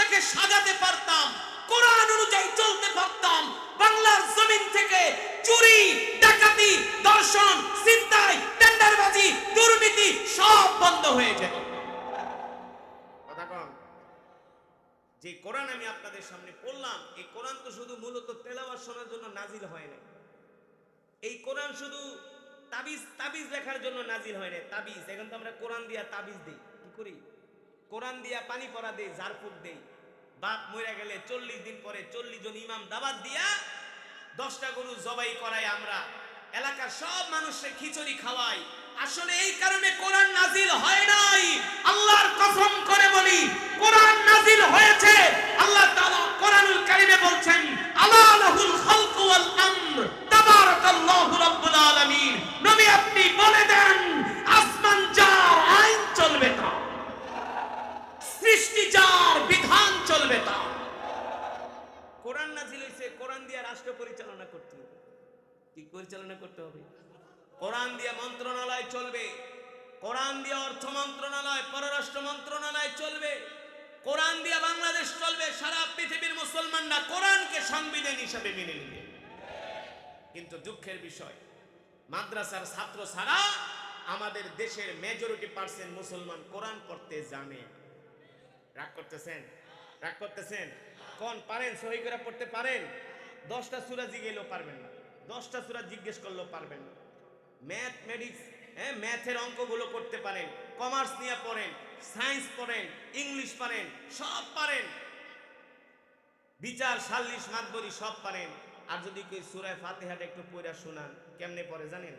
কোরআনটাকে সাজাতে পারতাম, কোরআন অনুযায়ী চলতে পারতাম, বাংলার জমিন থেকে চুরি, ডাকাতি, দর্শন, ছিনতাই, টেন্ডারবাজি, দুর্নীতি সব বন্ধ হয়ে যেত। কথা কম। যে কোরআন আমি আপনাদের সামনে পড়লাম, এই কোরআন তো শুধু মূলত তেলাওয়াত শোনার জন্য নাজিল হয় না। এই কোরআন শুধু তাবিজ লেখার জন্য নাজিল হয় না। তাবিজ, এখন তো আমরা কোরআন দিয়া তাবিজ দেই, কি করি? কোরআন দিয়া পানি পড়া দেই, ঝাড়ফুঁক দেই। বাপ মরে গেলে 40 দিন পরে 40 জন ইমাম দাওয়াত দিয়া 10টা গরু জবাই করাই, আমরা এলাকার সব মানুষকে খিচুড়ি খাওয়াই। আসলে এই কারণে কোরআন নাজিল হয় নাই। আল্লাহর কসম করে বলি, কোরআন নাজিল হয়েছে। আল্লাহ তাআলা কোরআনুল কারীমে বলছেন, আলা লাহুল খালকু ওয়াল আমর তাবারাকাল্লাহু রাব্বুল আলামিন। নবী আপনি বলে দেন, আসমান যার আইন চলবে তা, সৃষ্টি যার বিধান চলবে তা। কোরআন নাজিল হয়েছে, কোরআন দিয়ে রাষ্ট্র পরিচালনা করতে হবে। কি পরিচালনা করতে হবে? কোরআন দিয়ে মন্ত্রণালয় চলবে, কোরআন দিয়ে অর্থ মন্ত্রণালয়, পররাষ্ট্র মন্ত্রণালয় চলবে, কোরআন দিয়ে বাংলাদেশ চলবে। সারা পৃথিবীর মুসলমানরা কোরআনকে সংবিধান হিসেবে মেনে নিবে। কিন্তু দুঃখের বিষয়, মাদ্রাসার ছাত্র ছাড়া আমাদের দেশের মেজরিটি পার্সেন্ট মুসলমান কোরআন পড়তে জানে। রাগ করতেছেন? রাগ করতেছেন? কোন পারেন? সহি করে পড়তে পারেন? 10টা সূরা জিগেলেও পারবেন না, 10টা সূরা জিজ্ঞেস করলেও পারবেন না। ম্যাথমেটিক্স, ম্যাথের অঙ্কগুলো করতে পারেন, কমার্স নিয়ে পড়েন, সায়েন্স পড়েন, ইংলিশ পারেন, সব পারেন, বিচার, সালিশ, মাতবরি সব পারেন। আর যদি কই সূরা ফাতিহাটা একটু পড়া শোনান, কেমনে পড়ে জানেন?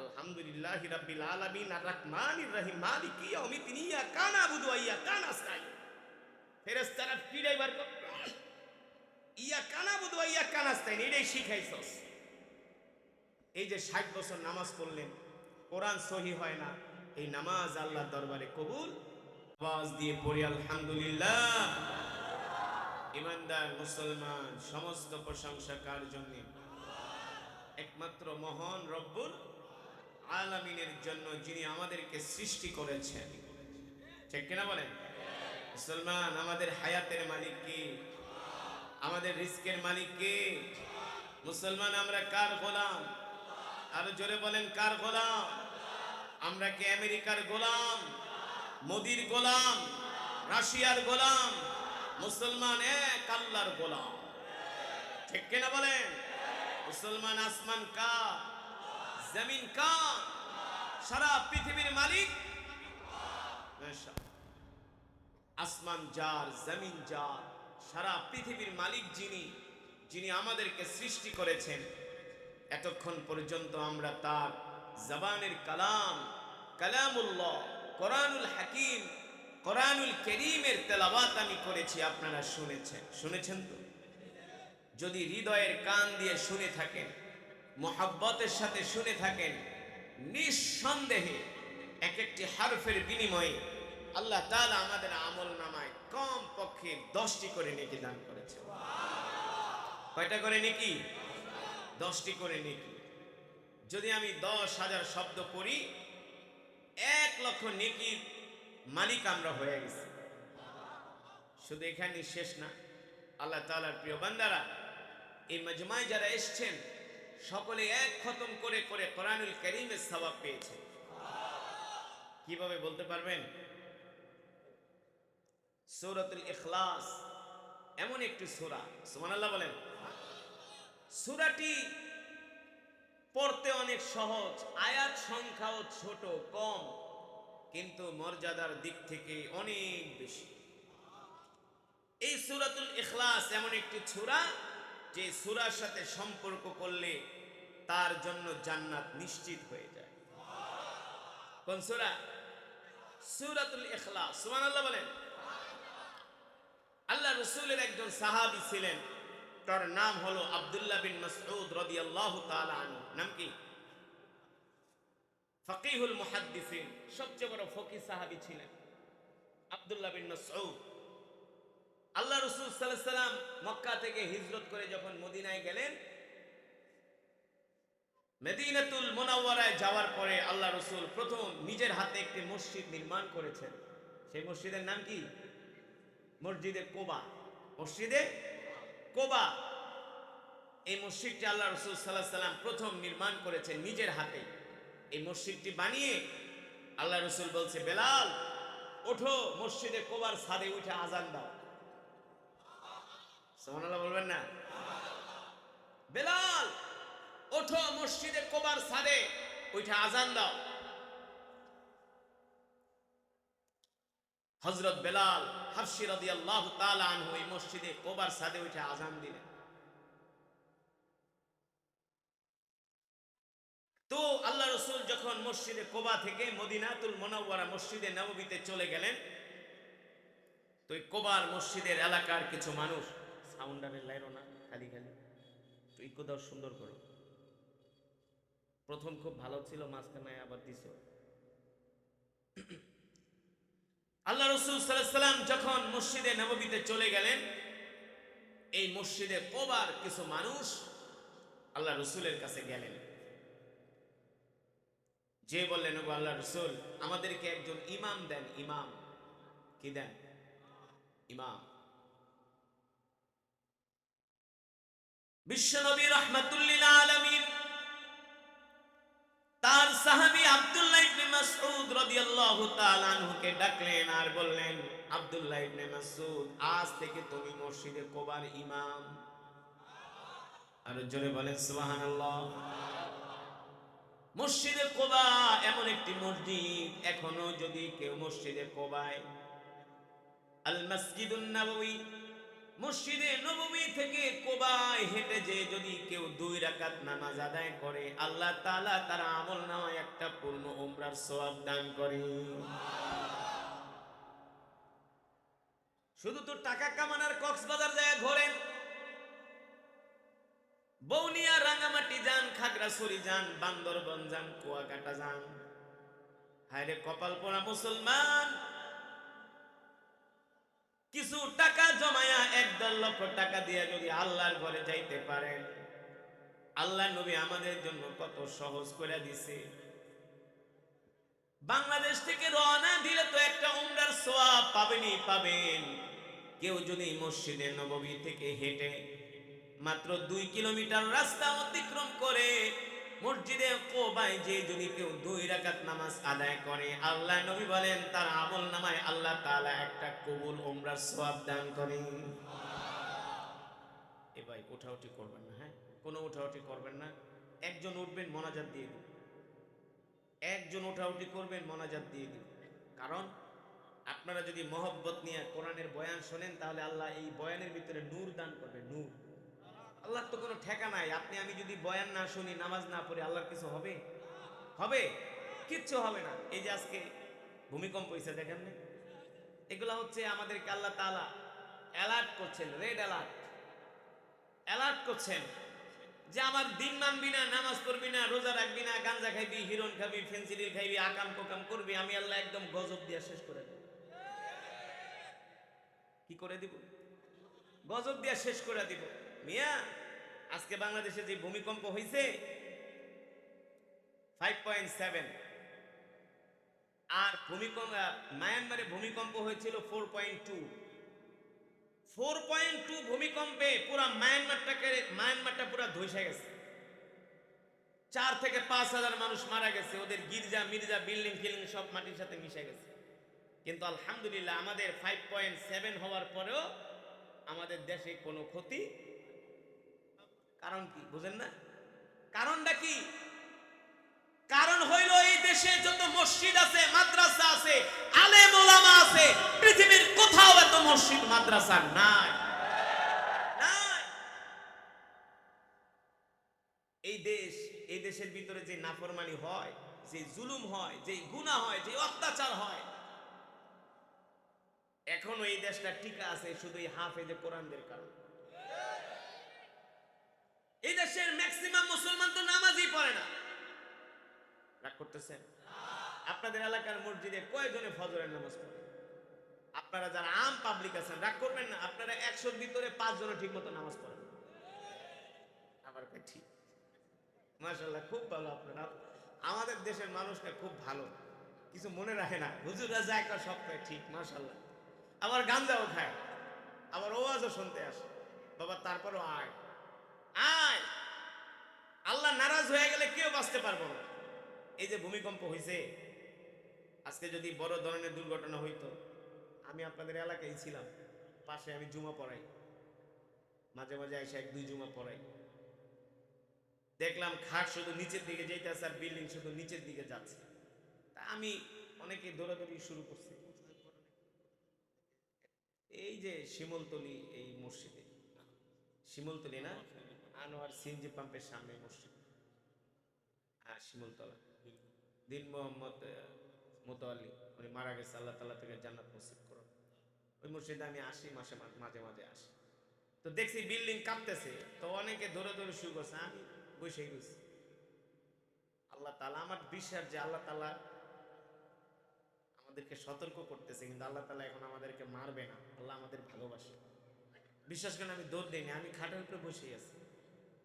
আলহামদুলিল্লাহি রাব্বিল আলামিন আর রহমানির রহিম মালিকি ইয়াউমিদ্দিন ইয়াকা না'বুদু ওয়া ইয়াকা নাস্তাইন। ফেরেশতারা পিড়াইবার ইয়াকা না'বুদু ওয়া ইয়াকা নাস্তাইন, এটাই শিখাইছস। এই যে 60 বছর নামাজ পড়লেন, কোরআন সহি হয় না, এই নামাজ আল্লাহর দরবারে কবুল? আওয়াজ দিয়ে পড়ি আলহামদুলিল্লাহ। ইমানদার মুসলমান, সমস্ত প্রশংসা কার জন্য? একমাত্র মহান রব্বুল আলামিনের জন্য, যিনি আমাদেরকে সৃষ্টি করেছেন। ঠিক কিনা বলেন? মুসলমান, আমাদের হায়াতের মালিক কে? আমাদের রিজকের মালিক কে? মুসলমান, আমরা কার গোলাম? আরো জোরে বলেন, কার গোলাম? আমরা কি আমেরিকার গোলাম, মোদির গোলাম, রাশিয়ার গোলাম? মুসলমান এক আল্লাহর গোলাম। ঠিক কিনা বলেন? মুসলমান, আসমান কার? জমিন কার? সারা পৃথিবীর মালিক আসমান যার, জমিন যার, সারা পৃথিবীর মালিক যিনি, যিনি আমাদেরকে সৃষ্টি করেছেন। এতক্ষণ পর্যন্ত আমরা তার জবানের কালাম, কালামুল্লাহ, কোরআনুল হাকিম, কোরআনুল কারীমের তেলাওয়াত আমি করেছি, আপনারা শুনেছেন। শুনেছেন তো? যদি হৃদয়ের কান দিয়ে শুনে থাকেন, মুহাব্বতের সাথে শুনে থাকেন, নিঃসন্দেহে এক একটি হারফের বিনিময়ে আল্লাহ তাআলা আমাদের আমল নামায় কম পক্ষে 10টি করে নেকি দান করেছে। কয়টা করে নেকি? 10টি করে নেকি। যদি আমি 10,000 শব্দ পড়ি, 1 লক্ষ নেকির মালিক আমরা হয়ে গেছি। শুধু এখানে শেষ না, আল্লাহ তাআলার প্রিয় বান্দারা, এই মাজমায় যারা এসেছেন সকলে 1 খতম করে করে কোরআনুল কারীমের সওয়াব পেয়েছে। কিভাবে বলতে পারবেন? সূরাতুল ইখলাস এমন একটি সূরা, সুবহানাল্লাহ বলেন। সূরাটি পড়তে অনেক সহজ, আয়াত সংখ্যাও ছোট, কম, কিন্তু মর্যাদার দিক থেকে অনেক বেশি। এই সূরাতুল ইখলাস এমন একটি সূরা যে সূরার সাথে সম্পর্ক করলে তার জন্য জান্নাত নিশ্চিত হয়ে যায়। কোন সূরা? সূরাতুল ইখলাস। সুবহানাল্লাহ বলেন। আল্লাহ রাসূলের একজন সাহাবী ছিলেন, তার নাম হলো আব্দুল্লাহ বিন মাসউদ রাদিয়াল্লাহু তাআলা আনহু। নাম কি? ফাকিহুল মুহাদ্দিসিন, সবচেয়ে বড় ফকিহ সাহাবী ছিলেন আব্দুল্লাহ বিন মাসউদ। আল্লাহ রাসূল সাল্লাল্লাহু আলাইহি সাল্লাম মক্কা থেকে হিজরত করে যখন মদিনায় গেলেন, মদিনাতুল মুনাওয়ারায় যাওয়ার পরে আল্লাহ রাসূল প্রথম নিজের হাতে একটি মসজিদ নির্মাণ করেছেন। সেই মসজিদের নাম কি? মসজিদে কোবা। মসজিদে কোবা, এই মসজিদটি আল্লাহ রাসূল সাল্লাল্লাহু আলাইহি সাল্লাম প্রথম নির্মাণ করেছেন নিজের হাতে। এই মসজিদটি বানিয়ে আল্লাহ রাসূল বলছে, বেলাল ওঠো, মসজিদে কোবার ছাদে উঠে আজান দাও। সুবহানাল্লাহ বলবেন না? বেলাল ওঠো, মসজিদে কোবার ছাদে উঠে আজান দাও। হযরত বেলাল হাবশী রাদিয়াল্লাহু তাআলা আনহু এই মসজিদে কোবার ছাদে উঠে আজান দিলেন। তো আল্লাহ রাসূল যখন মসজিদে কোবা থেকে মদিনাতুল মুনাওয়ারা মসজিদে নববীতে চলে গেলেন, তো এই কোবার মসজিদের এলাকার কিছু মানুষ, সাউন্ডারের লাইরো না খালি খালি তো ইকো দাও সুন্দর করো। প্রথম খুব ভালো ছিল, মাঝখানে আবার দিছো। আল্লাহ রাসূল সাল্লাল্লাহু আলাইহি সাল্লাম যখন মসজিদে নববীতে চলে গেলেন, এই মসজিদে কোবার কিছু মানুষ আল্লাহ রাসূলের কাছে গেলেন, যে বললেন, ওগো আল্লাহ রাসূল, আমাদেরকে একজন ইমাম দেন। ইমাম কি দেন? ইমাম। বিশ্বনবী রাহমাতুল লিল আলামিন তার সাহাবী আব্দুল্লাহ ইবনে মাসউদ রাদিয়াল্লাহু তাআলা আনহুকে ডাকলেন আর বললেন, আব্দুল্লাহ ইবনে মাসউদ, আজ থেকে তুমি মসজিদে কোবার ইমাম। আর জোরে বলেন সুবহানাল্লাহ। মসজিদে কোবা এমন একটি মসজিদ, এখনো যদি কেউ মসজিদে কোবায়, আল মসজিদুন নববী, মসজিদে নববী থেকে কোবায় হেঁটে যে যদি কেউ 2 রাকাত নামাজ আদায় করে, আল্লাহ তাআলা তার আমলনামায় একটা পূর্ণ উমরার সওয়াব দান করে। শুধু তো টাকা কামানোর কক্সবাজার যায় ঘোরেন, বৌনিয়া, রাঙ্গামাটি যান, খাগড়াছড়ি যান, বান্দরবন যান, কুয়াকাটা যান, হায়রে কপাল পোড়া মুসলমান, কিছু টাকা জমায়া 1-1.5 লক্ষ টাকা দিয়ে যদি আল্লাহর ঘরে যাইতে পারেন, আল্লাহ নবী আমাদের জন্য কত সহজ করে দিছে। বাংলাদেশ থেকে রওনা দিলে তো একটা উমরার সওয়াব পাবেনই পাবেন। কেউ যদি মসজিদে নববী থেকে হেঁটে মাত্র 2 কিলোমিটার রাস্তা অতিক্রম করে মসজিদে কোবায় যে যদি কেউ 2 রাকাত নামাজ আদায় করে, আল্লাহ নবী বলেন তার আমলনামায় আল্লাহ তাআলা একটা কবুল উমরার সওয়াব দান করেন। এ ভাই উঠাউঠি করবেন না, হ্যাঁ, কোনো উঠাউঠি করবেন না। একজন উঠবেন, মোনাজাত দিয়ে দিন। একজন উঠাউঠি করবেন, মোনাজাত দিয়ে দিন। কারণ আপনারা যদি মহব্বত নিয়ে কোরআনের বয়ান শোনেন, তাহলে আল্লাহ এই বয়ানের ভিতরে নূর দান করবে। নূর, আল্লাহর তো কোনো ঠেকা নাই। আপনি আমি যদি বয়ান না শুনি, নামাজ না পড়ি, আল্লাহর কিছু হবে? হবে? কিচ্ছু হবে না। এই যে আজকে ভূমিকম্প হয়েছে দেখেন না, এগুলা হচ্ছে আমাদেরকে আল্লাহ তাআলা অ্যালার্ট করছেন, রেড অ্যালার্ট, অ্যালার্ট করছেন যে আমার দিন মানবি না, নামাজ পড়বি না, রোজা রাখবি না, গাঞ্জা খাইবি, হিরোইন খাবি, ফেন্সিডিল খাইবি, আকাম কোকাম করবি, আমি আল্লাহ একদম গজব দিয়ে শেষ করে দেব। কি করে দিব? গজব দিয়ে শেষ করে দিব। মিয়া, আজকে বাংলাদেশে যে ভূমিকম্প হয়েছে 5.7, আর ভূমিকম্প মায়ানমারে ভূমিকম্প হয়েছিল 4.2। 4.2 ভূমিকম্পে পুরা মায়ানমারটা পুরা ধসে গেছে। 4 থেকে 5 হাজার মানুষ মারা গেছে, ওদের গির্জা মির্জা বিল্ডিং ফিল্ডিং সব মাটির সাথে মিশে গেছে। কিন্তু আলহামদুলিল্লাহ আমাদের 5.7 হওয়ার পরেও আমাদের দেশে কোনো ক্ষতি। কারণ কি বুঝেন না? কারণটা কি? কারণ হইল এই দেশে যত মসজিদ আছে, মাদ্রাসা আছে, আলেম ওলামা আছে, পৃথিবীর কোথাও এত মসজিদ মাদ্রাসা নাই। এই দেশের ভিতরে যে নাফরমানি হয়, যে জুলুম হয়, যে গুনাহ হয়, যে অত্যাচার হয়, এখনো এই দেশটা টিকা আছে শুধু এই হাফেজে কোরআনদের কারণে। এই দেশের ম্যাক্সিমাম মুসলমান তো নামাজই পড়ে না। রাগ করতেছেন? আপনাদের এলাকার মসজিদে কয়জনে ফজরের নামাজ পড়ে? আপনারা যারা আম পাবলিক আছেন, রাগ করবেন না, আপনারা 100-র ভিতরে 5 জন ঠিক মতো নামাজ পড়েন। আবার ঠিক, মাশাআল্লাহ, খুব ভালো। আপনারা, আমাদের দেশের মানুষটা খুব ভালো, কিছু মনে রাখে না, হুজুররা যা একটা সব ঠিক। মাশাআল্লাহ, আবার গাঞ্জাও খায়, আবার ওয়াজও শুনতে আসে। বাবা তারপরও আয় আয়, আল্লাহ নারাজ হয়ে গেলে কেউ বাঁচতে পারবো না। এই যে ভূমিকম্প হয়েছে, আজকে যদি বড় ধরনের দুর্ঘটনা হইতো, আমি আপনাদের এলাকায় ছিলাম, পাশে আমি জুমা পড়াই, মাঝে মাঝে এসে 1-2 জুমা পড়াই। দেখলাম খাট শুধু নিচের দিকে যাইতেছে আর বিল্ডিং শুধু নিচের দিকে যাচ্ছে। তা আমি অনেকে দৌড়াদৌড়ি শুরু করছি, এই যে শিমুলতলি, এই মসজিদে শিমুলতলি না, আনোয়ার সিএনজি পাম্পের সামনে মসজিদ, হ্যাঁ শিমুলতলা, দিন মোহাম্মদ মোতাওয়াল্লি উনি মারা গেছে, আল্লাহ তাআলা থেকে জান্নাত নসিব করুন। ওই মসজিদে আমি আসি, মাঝে মাঝে আসি। তো দেখছি বিল্ডিং কাঁপতেছে, তো অনেকে দৌড়াদৌড়ি শুরু করছে, আমি বসে গেছি। আল্লাহ তাআলা, আমার বিশ্বাস যে আল্লাহ তাআলা আমাদেরকে সতর্ক করতেছে, কিন্তু আল্লাহ তাআলা এখন আমাদেরকে মারবে না, আল্লাহ আমাদের ভালোবাসে। বিশ্বাস করেন আমি দৌড় দেইনি, আমি খাটের উপরে বসে আছি,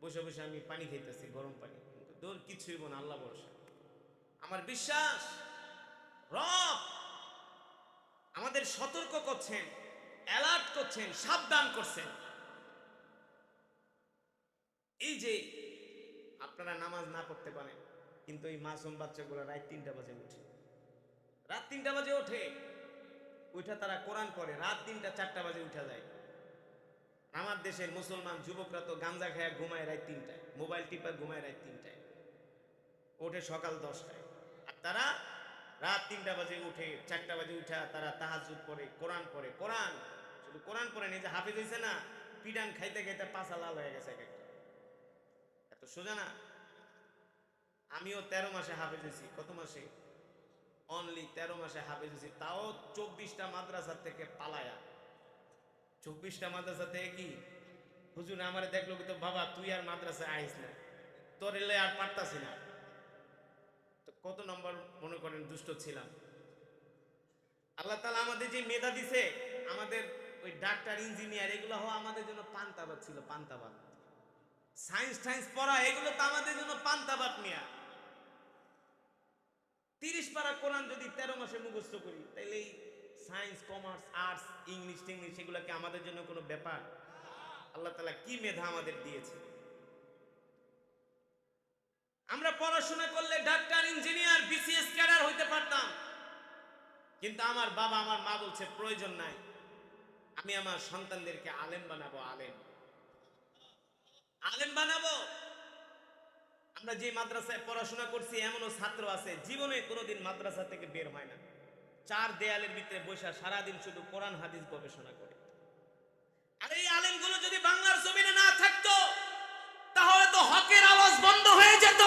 বসে বসে আমি পানি খাইতেছি, গরম পানি। দৌড় কিছুই না, আল্লাহ ভরসা। আমার বিশ্বাস রব আমাদের সতর্ক করছেন, অ্যালার্ট করছেন, সাবধান করছেন। এই যে আপনারা নামাজ না পড়তে পারেন, কিন্তু এই মাসুম বাচ্চাগুলো রাত 3টা বাজে উঠে, রাত 3টা বাজে ওঠে, উঠা তারা কোরআন পড়ে, রাত 3টা 4টা বাজে উঠা যায়। আমার দেশের মুসলমান যুবকরা তো গাঞ্জা খায় ঘুমায় রাত 3টায়, মোবাইল টিপা ঘুমায় রাত 3টায়, ওঠে সকাল 10টায়। আর তারা রাত 3টা বাজে উঠে, 4টা বাজে উঠা তারা তাহাজ্জুদ পড়ে, কোরআন পড়ে। কোরআন শুধু কোরআন পড়ে নেই, যে হাফেজ হয়েছে না, পিডান খাইতে খাইতে পাছা লাল হয়ে গেছে এক একটা, এত সোজা না। আমিও 13 মাসে হাফেজ হয়েছি। কত মাসে? অনলি 13 মাসে হাফেজ হয়েছি, তাও 24টা মাদ্রাসা থেকে পালায়া। 24টা মাদ্রাসা থেকে কি হুজুর আমারে দেখলো তো, বাবা তুই আর মাদ্রাসায় আইস না, তোর এলে আর পারতাছি না। তো কত নম্বর মনে করেন দুষ্ট ছিলাম। আল্লাহ তাআলা আমাদের যে মেধা দিছে, আমাদের ওই ডাক্তার ইঞ্জিনিয়ার এগুলো হওয়া আমাদের জন্য পান্তাবাদ ছিল, পান্তাবাদ। সায়েন্স টাইন্স পড়া এগুলো তো আমাদের জন্য পান্তাবাদ মিয়া। 30 পারা কোরআন যদি 13 মাসে মুখস্থ করি, তাহলে এই সায়েন্স, কমার্স, আর্টস, ইংলিশ টিংলিশ এগুলো কি আমাদের জন্য কোনো ব্যাপার? আল্লাহ তাআলা কি মেধা আমাদের দিয়েছে। আমরা পড়াশোনা করলে ডাক্তার, ইঞ্জিনিয়ার, বিসিএস ক্যাডার হইতে পারতাম, কিন্তু আমার বাবা আমার মা বলছে প্রয়োজন নাই, আমি আমার সন্তানদেরকে আলেম বানাবো, আলেম আলেম বানাবো। আমরা যে মাদ্রাসায় পড়াশোনা করছি, এমনও ছাত্র আছে জীবনে কোনোদিন মাদ্রাসা থেকে বের হয় না, 4 দেয়ালের ভিতরে বসে সারাদিন শুধু কোরআন হাদিস গবেষণা করে। আর এই আলেমগুলো যদি বাংলার জমিনে না থাকতো, তাহলে তো হকের আওয়াজ বন্ধ হয়ে যেত,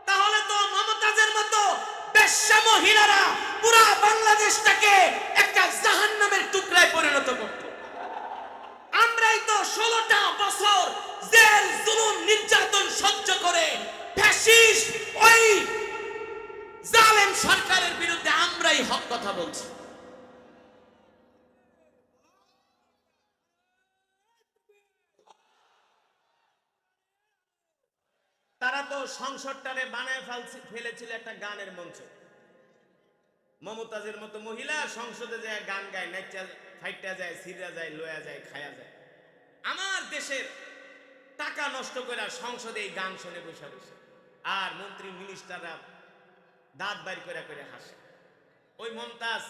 তাহলে তো মমতাজের মতো বেশ্যা মহিলারা পুরো বাংলাদেশটাকে একটা জাহান্নামের টুকরায় পরিণত করত। আমরাই তো 16টা বছর জেল, জুলুম, নির্যাতন সহ্য করে ফ্যাসিস্ট ওই জালেম সরকারের বিরুদ্ধে আমরাই হক কথা বলছি। তারা তো সংসদটারে বানায় ফেলেছিল একটা গানের মঞ্চ। মমতাজের মতো মহিলা সংসদে যায় গান গায়, নাচা ফাইটা যায়, সিরা যায়, লয়া যায়, খায়া যায়। আমার দেশের টাকা নষ্ট করে সংসদে এই গান শুনে বসে বসে, আর মন্ত্রী মিনিস্টাররা দাঁত বাইর করে করে হাসে। ওই মমতাজ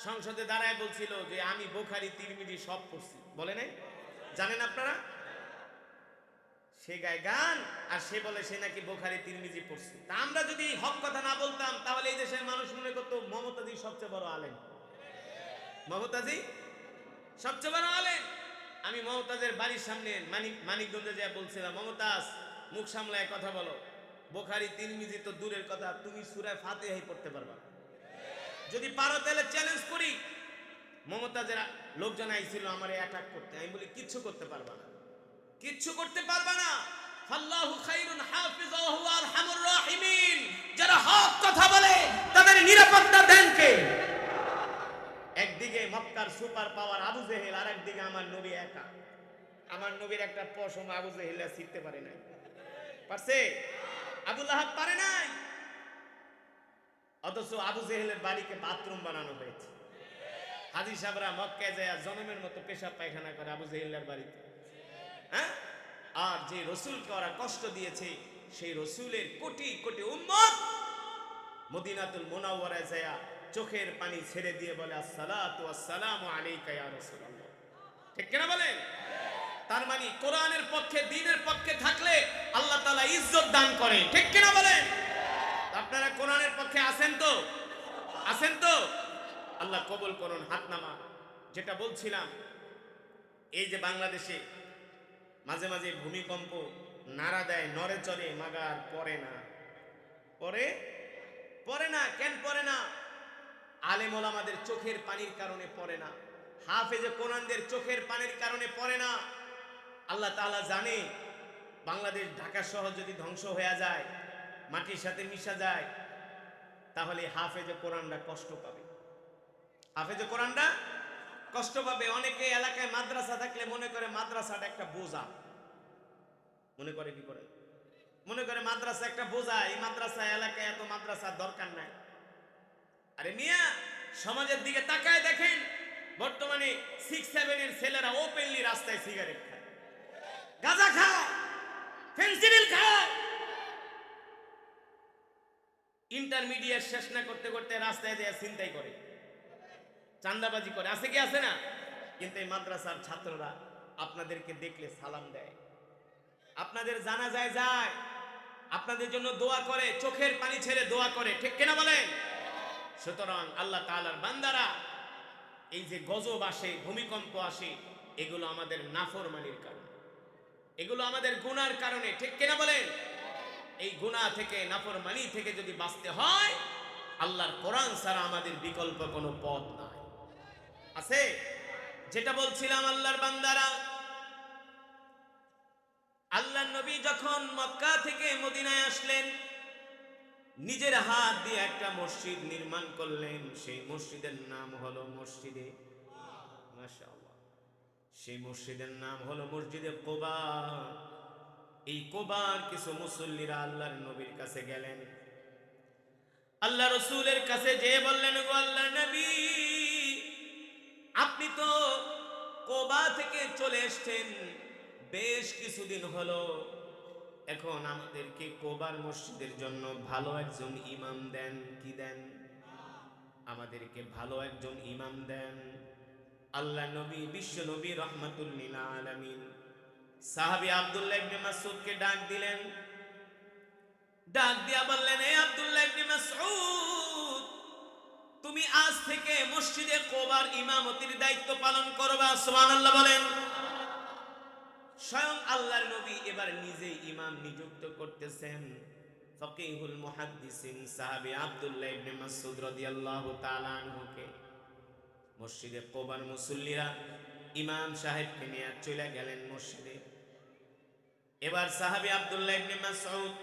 সংসদে দাঁড়ায় বলছিল যে আমি বুখারী, তিরমিজি সব পড়ছি, বলে নাই? জানেন আপনারা? সে গায় গান আর সে বলে সে নাকি বুখারী, তিরমিজি পড়ছে। তা আমরা যদি হক কথা না বলতাম, তাহলে এই দেশের মানুষ মনে করতো মমতাজি সবচেয়ে বড় আলেম, মমতাজি সবচেয়ে বড় আলেম। আমি মমতাজের বাড়ির সামনে মানিকগঞ্জে যা বলছিলাম, মমতাজ মুখ সামলায় কথা বলো, বুখারী, তিরমিজি তো দূরের কথা, তুমি সূরা ফাতিহাই পড়তে পারবা? যদি পারো তাহলে চ্যালেঞ্জ করি। মমতাজের লোকজন আইছিল আমারে অ্যাটাক করতে, আমি বলি কিচ্ছু করতে পারবা না, কিচ্ছু করতে পারবা না। ফাল্লাহু খায়রুন হাফিজা ওয়া হুয়া আরহামুর রাহিমিন। যারা হক কথা বলে তাদের নিরাপত্তা দেন কে? একদিকে মক্কার সুপার পাওয়ার আবু জেহেল, আর একদিকে আমার নবী একা। আমার নবীর একটা পশম আবু জেহেল ছিঁড়তে পারে নাই, পারছে? আবু লাহাব পারে নাই। অথচ আবু জেহেলের বাড়িকে বাথরুম বানানো হয়েছে, হাজী সাহেবরা মক্কায় যায় জনমের মতো পেশাব পায়খানা করে আবু জাহেলের বাড়িতে, হ্যাঁ? আর যে রসুলকে ওরা কষ্ট দিয়েছে সেই রসুলের কোটি কোটি উম্মত মদিনাতুল মুনাওয়ারায় যায় চোখের পানি ছেড়ে দিয়ে বলে আসসালাতু ওয়াসসালামু আলাইকা ইয়া রাসূলুল্লাহ। ঠিক কিনা বলেন? তার মানে কোরআনের পক্ষে দ্বীনের পক্ষে থাকলে আল্লাহ তাআলা ইজ্জত দান করে। ঠিক কিনা বলেন? আপনারা কোরআনের পক্ষে আছেন তো? আছেন তো? আল্লাহ কবুল করুন। হাত নামা। যেটা বলছিলাম, এই যে বাংলাদেশে মাঝে মাঝে ভূমিকম্প নাড়া দেয়, নড়ে চড়ে, মাগার পড়ে না। পড়ে না কেন পড়ে না? আলেম ওলামাদের চোখের পানির কারণে পড়ে না, হাফেজে কোরআনদের চোখের পানির কারণে পড়ে না। আল্লাহ তাআলা জানে বাংলাদেশ ঢাকা শহর যদি ধ্বংস হয়ে যায়, মাটির সাথে মিশা যায়, তাহলে হাফেজে কোরআনরা কষ্ট পাবে। হাফেজে কোরআনরা কষ্ট পাবে। অনেকে এলাকায় মাদ্রাসা থাকলে মনে করে মাদ্রাসাটা একটা বোঝা। মনে করে কি করে? মনে করে মাদ্রাসা একটা বোঝা, এই মাদ্রাসা এলাকায় এত মাদ্রাসার দরকার নাই। আরে মিয়া, সমাজের দিকে তাকায় দেখেন, বর্তমানে 6-7 এর ছেলেরা ওপেনলি রাস্তায় সিগারেট খায়, গাঁজা খায়, ফেন্সিডিল খায়। ইন্টারমিডিয়েট শেষ না করতে করতে রাস্তায় দিয়ে ছিনতাই করে, চাঁদাবাজি করে। আছে কি আছে না? কিন্তু এই মাদ্রাসার ছাত্ররা আপনাদেরকে দেখলে সালাম দেয়, আপনাদের জানাজায় যায়, আপনাদের জন্য দোয়া করে, চোখের পানি ছেড়ে দোয়া করে। ঠিক কিনা বলেন? সুতরাং আল্লাহ তাআলার বান্দারা, এই যে গজব আসে, ভূমিকম্প আসে, এগুলো আমাদের নাফরমানির কারণে, এগুলো আমাদের গুনার কারণে। ঠিক কিনা বলেন? এই গুনাহ থেকে, নাফরমানি থেকে যদি বাঁচতে হয়, আল্লাহর কোরআন ছাড়া আমাদের বিকল্প কোনো পথ নাই। আছে? যেটা বলছিলাম, আল্লাহর বান্দারা, আল্লাহর নবী যখন মক্কা থেকে মদিনায় আসলেন, নিজের হাত দিয়ে একটা মসজিদ নির্মাণ করলেন। সেই মসজিদের নাম হলো মসজিদে, মাশাআল্লাহ, সেই মসজিদের নাম হলো মসজিদে কুবা। এই কুবার কিছু মুসল্লিরা আল্লাহর নবীর কাছে গেলেন, আল্লাহ রাসূলের কাছে যেয়ে বললেন, গো আল্লাহর নবী, আপনি তো কুবা থেকে চলে এসেছেন, বেশ কিছুদিন হলো। এখন আমাদেরকে কুবার মসজিদের জন্য ভালো একজন ইমাম দেন। কি দেন? আমাদেরকে ভালো একজন ইমাম দেন। আল্লাহ নবী, বিশ্ব নবী রাহমাতুল লিল আলামিন, সাহাবী আব্দুল্লাহ ইবনে মাসউদকে ডাক দিলেন। ডাক দিয়া বললেন, হে আব্দুল্লাহ ইবনে মাসউদ, তুমি আজ থেকে মসজিদে কুবার ইমামতির দায়িত্ব পালন করবা। সুবহানাল্লাহ বলেন। স্বয়ং আল্লাহর নবী এবার নিজে ইমাম নিযুক্ত করতেছেন। ফকিহুল মুহাদ্দিসিন সাহাবী আব্দুল্লাহ ইবনে মাসউদ রাদিয়াল্লাহু তাআলা আনহুকে মসজিদে কুবার মুসল্লিরা ইমাম সাহেবকে নিয়ে চলে গেলেন মসজিদে। এবার সাহাবী আব্দুল্লাহ ইবনে মাসউদ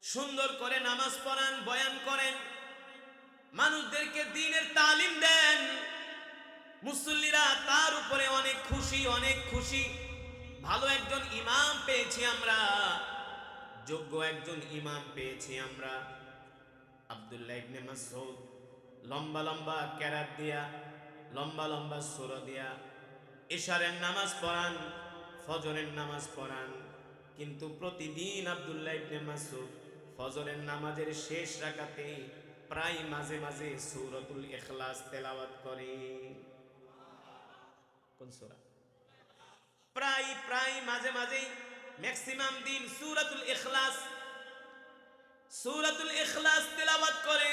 সুন্দর করে নামাজ পড়ান, বয়ান করেন, মানুষদেরকে দ্বীনের তালিম দেন। মুসল্লিরা তার উপরে অনেক খুশি, অনেক খুশি। ভালো একজন ইমাম পেয়েছি আমরা, যোগ্য একজন ইমাম পেয়েছি আমরা। আব্দুল্লাহ ইবনে মাসউদ লম্বা লম্বা কেরাত দিয়া, লম্বা লম্বা সূরা দিয়া ইশারের নামাজ পড়ান, ফজরের নামাজ পড়ান। কিন্তু প্রতিদিন আব্দুল্লাহ ইবনে মাসউদ ফজরের নামাজের শেষ রাকাতে প্রায় মাঝে মাঝে সূরাতুল ইখলাস তেলাওয়াত করে। কোন সূরা? প্রায় মাঝে মাঝেই, ম্যাক্সিমাম দিন সূরাতুল ইখলাস তেলাওয়াত করে।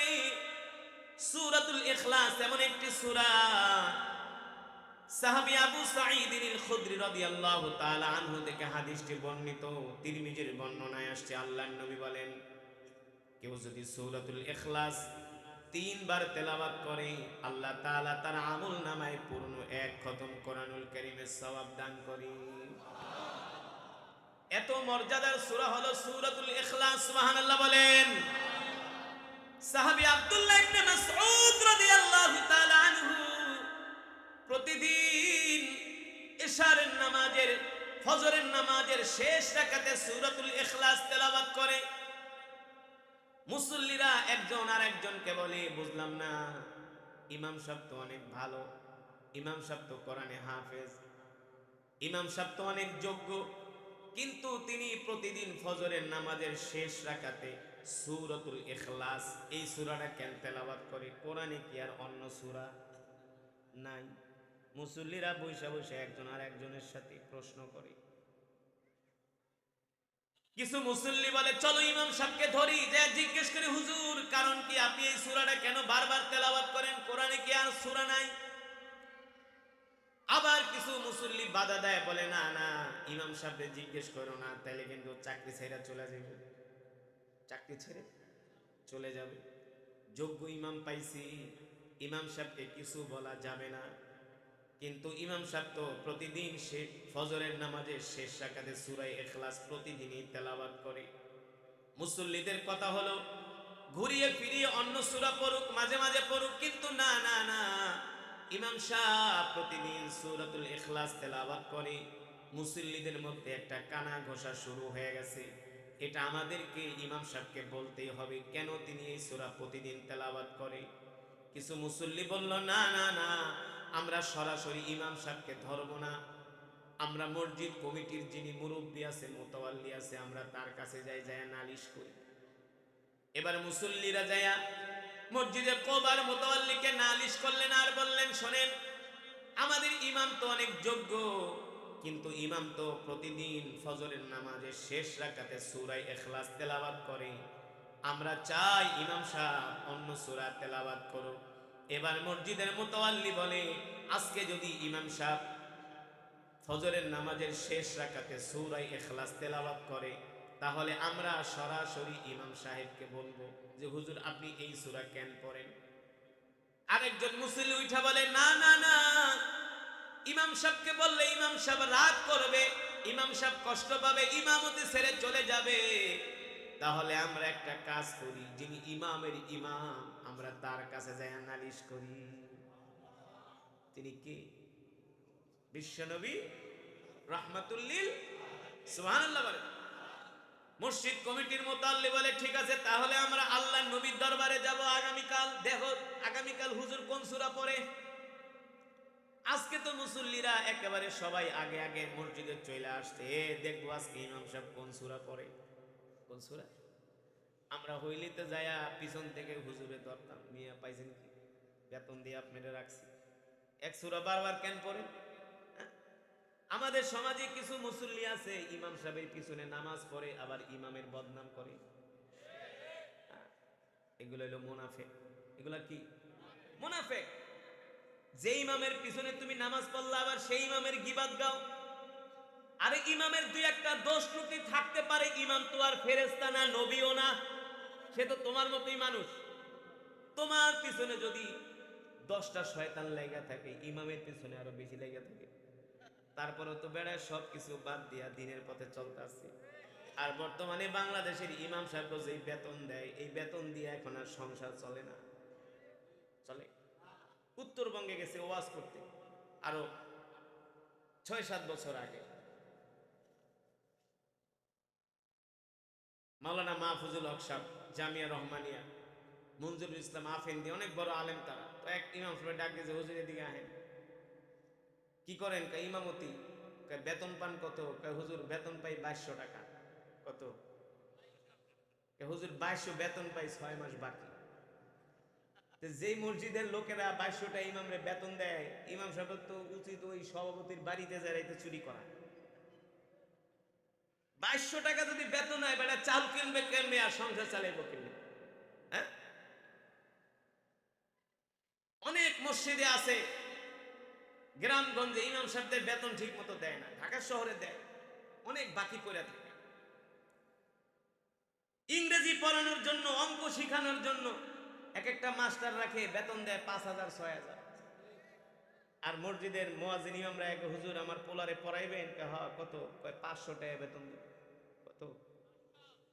সূরাতুল ইখলাস এমন একটি সূরা, সাহাবী আবু সাঈদ আল খুদরি রাদিয়াল্লাহু তাআলা আনহু থেকে হাদিসটি বর্ণিত, তিরমিজির বর্ণনায় আসছে। আল্লাহর নবী বলেন, কেউ যদি সূরাতুল ইখলাস 3 বার তেলাওয়াত করে, আল্লাহ তাআলা তার আমল নামায় পূর্ণ 1 খতম কোরআনুল কারীমের সওয়াব দান করে। এত মর্যাদার সূরা হলো সূরাতুল ইখলাস। সুবহানাল্লাহ বলেন। সাহাবী আব্দুল্লাহ ইবনে মাসউদ রাদিয়াল্লাহু তাআলা আনহু প্রতিদিন ইশারের নামাজের, ফজরের নামাজের শেষ রাকাতে সূরাতুল ইখলাস তেলাওয়াত করে। মুসল্লিরা একজন আর একজনকে বলে, বুঝলাম না, ইমাম সাহেব তো অনেক ভালো, ইমাম সাহেব তো কোরআনে হাফেজ, ইমাম সাহেব তো অনেক যোগ্য, কিন্তু তিনি প্রতিদিন ফজরের নামাজের শেষ রাকাতে সূরাতুল ইখলাস এই সূরাটা কেন তেলাওয়াত করে? কোরআনে কি আর অন্য সূরা নাই? মুসল্লিরা বৈশা বৈশা একজন আর একজনের সাথে প্রশ্ন করে। কিছু মুসল্লি বলে চলো ইমাম সাহেবকে ধরি, যে জিজ্ঞেস করে হুজুর কারণ কি আপনি এই সূরাটা কেন বারবার তেলাওয়াত করেন, কোরআনে কি আর সূরা নাই? আবার কিছু মুসল্লি বাধা দেয়, বলে না না ইমাম সাহেবকে জিজ্ঞেস করো না, তাইলে কিন্তু চাকরি ছেড়ে চলে যাবে, চাকরি ছেড়ে চলে যাবে। যোগ্য ইমাম পাইছি, ইমাম সাহেবকে কিছু বলা যাবে না। কিন্তু ইমাম সাহেব তো প্রতিদিন সে ফজরের নামাজের শেষ রাকাতে সূরা ইখলাস প্রতিদিনই তেলাওয়াত করে। মুসল্লিদের কথা হলো ঘুরিয়ে ফিরিয়ে অন্য সূরা পড়ুক, মাঝে মাঝে পড়ুক, কিন্তু না না না, ইমাম সাহেব প্রতিদিন সূরাতুল ইখলাস তেলাওয়াত করে। মুসল্লিদের মধ্যে একটা কানা ঘোষা শুরু হয়ে গেছে। এটা আমাদেরকে ইমাম সাহেবকে বলতেই হবে কেন তিনি এই সূরা প্রতিদিন তেলাওয়াত করে। কিছু মুসল্লি বলল না না না, আমরা সরাসরি ইমাম সাহেবকে ধরবো না, আমরা মসজিদ কমিটির যিনি মুরব্বী আছে, মোতাওয়াল্লি আছে, আমরা তার কাছে যাই, যায় নালিশ করি। এবার মুসল্লিরা যায়া মসজিদে কোবার মোতাওয়াল্লিকে নালিশ করলেন আর বললেন শোনেন, আমাদের ইমাম তো অনেক যোগ্য, কিন্তু ইমাম তো প্রতিদিন ফজরের নামাজের শেষ রাকাতে সূরা ইখলাস তেলাওয়াত করে, আমরা চাই ইমাম সাহেব অন্য সূরা তেলাওয়াত করো। এবার মসজিদের মোতাওয়াল্লি বলে আজকে যদি ইমাম সাহেব ফজরের নামাজের শেষ রাকাতে সূরা ইখলাস তেলাওয়াত করে, তাহলে আমরা সরাসরি ইমাম সাহেবকে বলবো যে হুজুর আপনি এই সূরা কেন পড়েন? আরেকজন মুসল্লি উঠা বলে না না না, ইমাম সাহেবকে বললে ইমাম সাহেব রাগ করবে, ইমাম সাহেব কষ্ট পাবে, ইমামতি ছেড়ে চলে যাবে। তাহলে আমরা একটা কাজ করি, যিনি ইমামের ইমাম আমরা তার কাছে যাই নালিশ করি। তিনি কি? বিশ্বনবী রাহমাতুল লিল, সুবহানাল্লাহ বলে। মসজিদ কমিটির মোতাল্লি বলে ঠিক আছে, তাহলে আমরা আল্লাহর নবীর দরবারে যাব আগামীকাল, দেখো আগামীকাল হুজুর কোন সূরা পড়ে। আজকে তো মুসল্লিরা একেবারে সবাই আগে আগে মসজিদে চলে আসছে, দেখবো আজকে ইমাম সাহেব কোন সূরা পড়ে। কোন সূরা? আমরা হইলিতে যায়া পিছন থেকে হুজুরে ধরতাম, মিয়া পাইছেন কি, বেতন দিয়ে আপনারা রাখছি, এক সূরা বারবার কেন পড়ে? আমাদের সমাজে কিছু মুসল্লি আছে ইমাম সাহেবের পিছনে নামাজ পড়ে আবার ইমামের বদনাম করে। এগুলো হলো মুনাফিক। এগুলা কি? মুনাফিক। যে ইমামের পিছনে তুমি নামাজ পড়লা আবার সেই ইমামের গিবাত গাও। আরে ইমামের দুই একটা দোষ ত্রুটি থাকতে পারে, ইমাম তো আর ফেরেশতা না, নবীও না, সে তো তোমার মতোই মানুষ। তোমার পিছনে যদি 10টা শয়তান লেগে থাকে, ইমামের পিছনে আরো বেশি লেগে থাকে, তারপরে তো বেড়ায় সব কিছু বাদ দিয়া দিনের পথে চলতে আসছে। আর বর্তমানে বাংলাদেশের ইমাম সাহেব যে বেতন দেয়, এই বেতন দিয়ে এখন আর সংসার চলে না। চলে? উত্তরবঙ্গে গেছে ওয়াজ করতে আরো 6-7 বছর আগে, মাওলানা মাহফুজুল হক সাহেব, জামিয়া রহমানিয়া, মঞ্জুরুল ইসলাম আফেন্দি, অনেক বড় আলেম তারা। তো এক ইমাম সাহেব ডাক দিয়েছে হুজুর এদিকে আহেন। কি করেন? ইমামতি। বেতন পান কত? হুজুর বেতন পাই 2200 টাকা। কত? হুজুর 2200 বেতন পাই, 6 মাস বাকি। যেই মসজিদের লোকেরা 2200টা ইমামরে বেতন দেয়, ইমাম সাহেব তো উচিত ওই সভাপতির বাড়িতে যাইতে চুরি করা। 2200 টাকা যদি বেতন হয়, বেটা চাল কিনবে কেনবে আর সংসার চালাইব কেনবে? হ্যাঁ, অনেক মসজিদে আছে গ্রামগঞ্জে ইমাম সাহেবদের বেতন ঠিক মতো দেয় না, ঢাকা শহরে দেয়, অনেক বাকি করে থাকে। ইংরেজি পড়ানোর জন্য, অঙ্ক শিখানোর জন্য এক একটা মাস্টার রাখে, বেতন দেয় 5000 6000। আর মসজিদের মুয়াজ্জিন ইমামরা এক হুজুর আমার পোলারে পড়াইবেন, হ্যাঁ কত? 500 টাকা বেতন দেব। কত?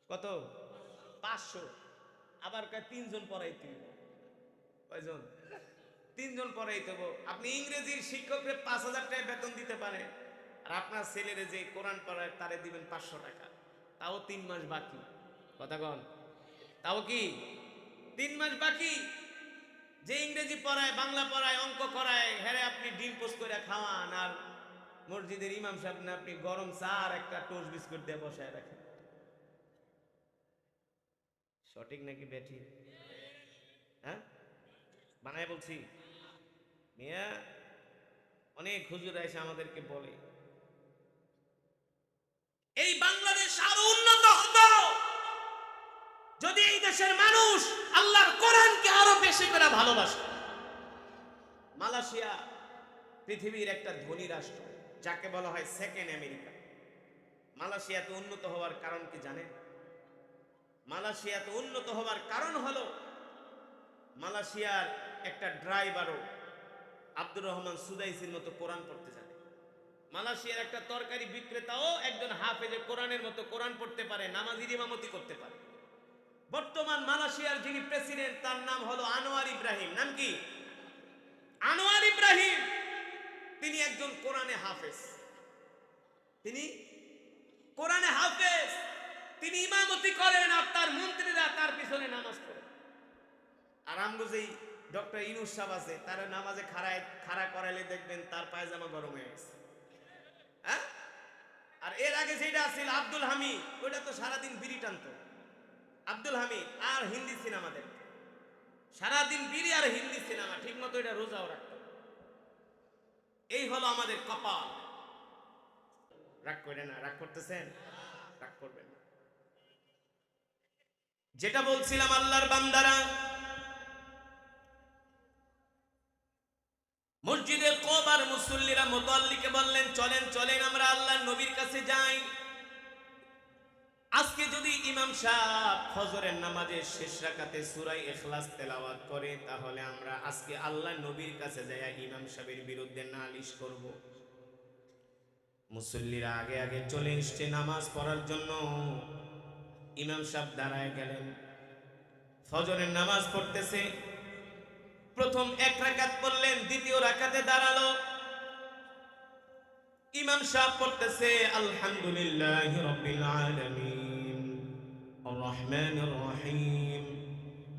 কত? 500। আবার 3 জন পড়াইতে হইব। কয়জন? 3 জন পড়াইতে হইব। আপনি ইংরেজির শিক্ষককে 5000 টাকা বেতন দিতে পারেন, আর আপনার ছেলেরে যে কোরআন পড়ায় তারে দিবেন 500 টাকা, তাও 3 মাস বাকি। কথা কন? তাও কি 3 মাস বাকি? যে ইংরেজি পড়ায়, বাংলা পড়ায়, অঙ্ক করায়, হ্যাঁ আপনি ডিম পোস্ট করে খাওয়ান, আর মসজিদের ইমাম সাহেব না আপনি গরম চা আর একটা টোস্ট বিস্কুট দিয়ে বসায় রাখেন। সঠিক নাকি বেঠিক? হ্যাঁ, বানায় বলছি। মিয়া অনেক হুজুর এসে আমাদেরকে বলে এই বাংলাদেশ আরো উন্নত হতো যদি এই দেশের মানুষ আল্লাহর কোরআনকে আরো বেশি করে ভালোবাসে। মালয়েশিয়া পৃথিবীর একটা ধনী রাষ্ট্র, যাকে বলা হয় সেকেন্ড আমেরিকা। মালয়েশিয়াতে উন্নত হওয়ার কারণ কি জানেন? মালয়েশিয়াতে উন্নত হওয়ার কারণ হলো মালয়েশিয়ার একটা ড্রাইভারও আব্দুর রহমান সুদাইসির মতো কোরআন পড়তে জানে। মালয়েশিয়ার একটা তরকারি বিক্রেতাও একজন হাফেজে কোরআনের মতো কোরআন পড়তে পারে, নামাজের ইমামতি করতে পারে। বর্তমান মালয়েশিয়ার যিনি প্রেসিডেন্ট তার নাম হলো আনোয়ার ইব্রাহিম। নাম কি? আনোয়ার ইব্রাহিম। তিনি একজন কোরআনে হাফেজ, তিনি কোরআনে হাফেজ, তিনি ইমামতি করেন আর তার মন্ত্রীরা তার পিছনে নামাজ পড়ে। আর আমগো যেই ডক্টর ইউনূস সাহেব আছে তার নামাজে খাড়া করাইলে দেখবেন তার পায়জামা গরম হয়ে গেছে। হ্যাঁ, আর এর আগে যেটা ছিল আব্দুল হামিদ, ওইটা তো সারাদিন বিড়ি টানতো। আব্দুল হামিদ আর হিন্দি সিনেমা দেখতো, সারাদিন বিড়ি আর হিন্দি সিনেমা, ঠিক মতো এটা রোজাও রাখতো। এই হলো আমাদের কপাল। রাগ করে না, রাগ করতেছেন? রাগ করবেন না। যেটা বলছিলাম, আল্লাহর বান্দারা মসজিদে কোবার মুসল্লিরা মুতাল্লিকে বললেন চলেন চলেন আমরা আল্লাহর নবীর কাছে যাই। আজকে যদি ইমাম সাহেব ফজরের নামাজের শেষ রাকাতে সূরা ইখলাস তেলাওয়াত করে, তাহলে আমরা আজকে আল্লাহর নবীর কাছে যাইয়া ইমাম সাহেবের বিরুদ্ধে নালিশ করব। মুসল্লিরা আগে আগে চলে এসছে নামাজ পড়ার জন্য। ইমাম সাহেব দাঁড়ায় গেলেন, ফজরের নামাজ পড়তেছে। প্রথম এক রাকাত পড়লেন, দ্বিতীয় রাকাতে দাঁড়ালো। ইমাম সাহেব পড়তেছে আলহামদুলিল্লাহি রাব্বিল আলামিন আর রহমানির রহিম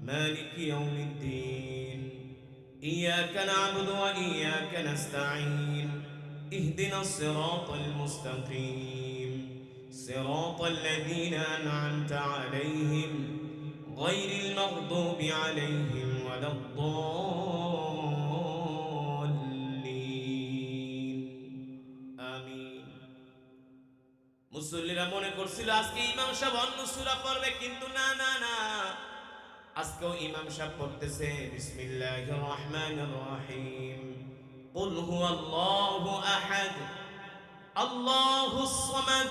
মালিকি ইয়াউমিদ্দিন ইয়াকা না'বুদু ওয়া ইয়াকা নাস্তাঈন ইহদিনাস সিরাতাল মুস্তাকিম সিরাতাল লাযীনা আন'আমতা আলাইহিম গায়রিল মাগদুবি আলাইহিম ওয়ালাদ-দাল্লিন। আমিন। মুসল্লিরা মনে করছিল আজকে ইমাম সাহেব অন্য সূরা পড়বে, কিন্তু না না না, আজকেও ইমাম সাহেব পড়তেছে বিসমিল্লাহির রহমানির রহিম কুল হুয়াল্লাহু আহাদ আল্লাহুস সামাদ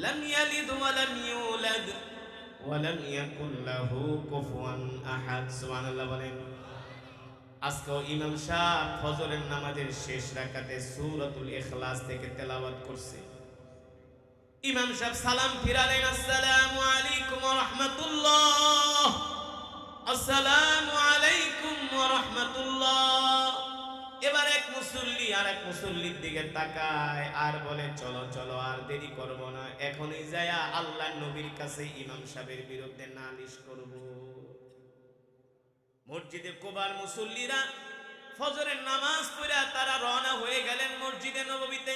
লাম ইয়ালিদ ওয়া লাম ইউলাদ ওয়া লাম ইয়াকুল লাহু কুফুয়ান আহাদ। সুবহানাল্লাহ বলেন। আজকেও ইমাম সাহেব ফজরের নামাজের শেষ রাকাতে সূরাতুল ইখলাস থেকে তেলাওয়াত করছে। ইমাম সাহেব সালাম ফিরালেন, আসসালামু আলাইকুম ওয়া রাহমাতুল্লাহ, আসসালামু আলাইকুম ওয়া রাহমাতুল্লাহ। এবার এক মুসল্লি আর এক মুসল্লির দিকে তাকায় আর বলে চলো চলো আর দেরি করব না, এখনই যায়া আল্লাহর নবীর কাছে ইমাম সাহেবের বিরুদ্ধে নালিশ করব। মসজিদে কোবার মুসল্লিরা ফজরের নামাজ পড়ে তারা রওনা হয়ে গেলেন মসজিদে নববীতে।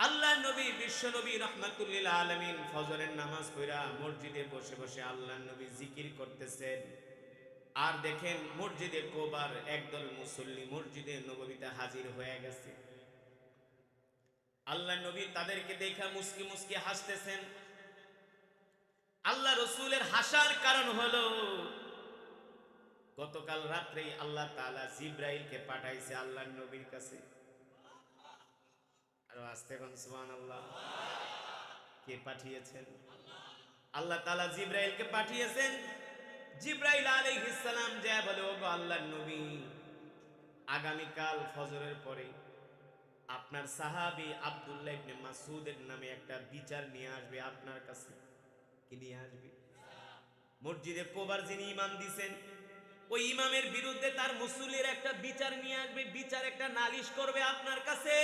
আল্লাহর নবী বিশ্ব নবী রাহমাতুল লিল আলামিন ফজরের নামাজ পড়া মসজিদে বসে বসে আল্লাহর নবী জিকির করতেছেন। আর দেখেন মসজিদে কোবার একদল মুসল্লি মসজিদে নববীতে হাজির হয়ে গেছে। আল্লাহর নবী তাদেরকে দেখে মুস্কি মুস্কি হাসতেছেন। আল্লাহ রাসূলের হাসার কারণ হলো গতকাল রাত্রেই আল্লাহ তাআলা জিবরাইলকে পাঠাইছে আল্লাহর নবীর কাছে। আর আস্তে কোন সুবহানাল্লাহ। কে পাঠিয়েছেন? আল্লাহ তাআলা জিবরাইলকে পাঠিয়েছেন। জিবরাইল আলাইহিস সালাম যা বলে, ওগো আল্লাহর নবী, আগামী কাল ফজরের পরে আপনার সাহাবী আব্দুল্লাহ ইবনে মাসউদের নামে একটা বিচার নিয়ে আসবে আপনার কাছে। কি নিয়ে আসবে? মসজিদে কোবার যিনি ইমাম দিবেন ওই ইমামের বিরুদ্ধে তার মুসল্লির একটা বিচার নিয়ে আসবে, বিচার একটা নালিশ করবে আপনার কাছে।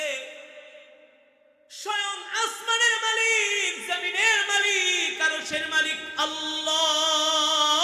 স্বয়ং আসমানের মালিক, জমিনের মালিক, আরশের মালিক আল্লাহ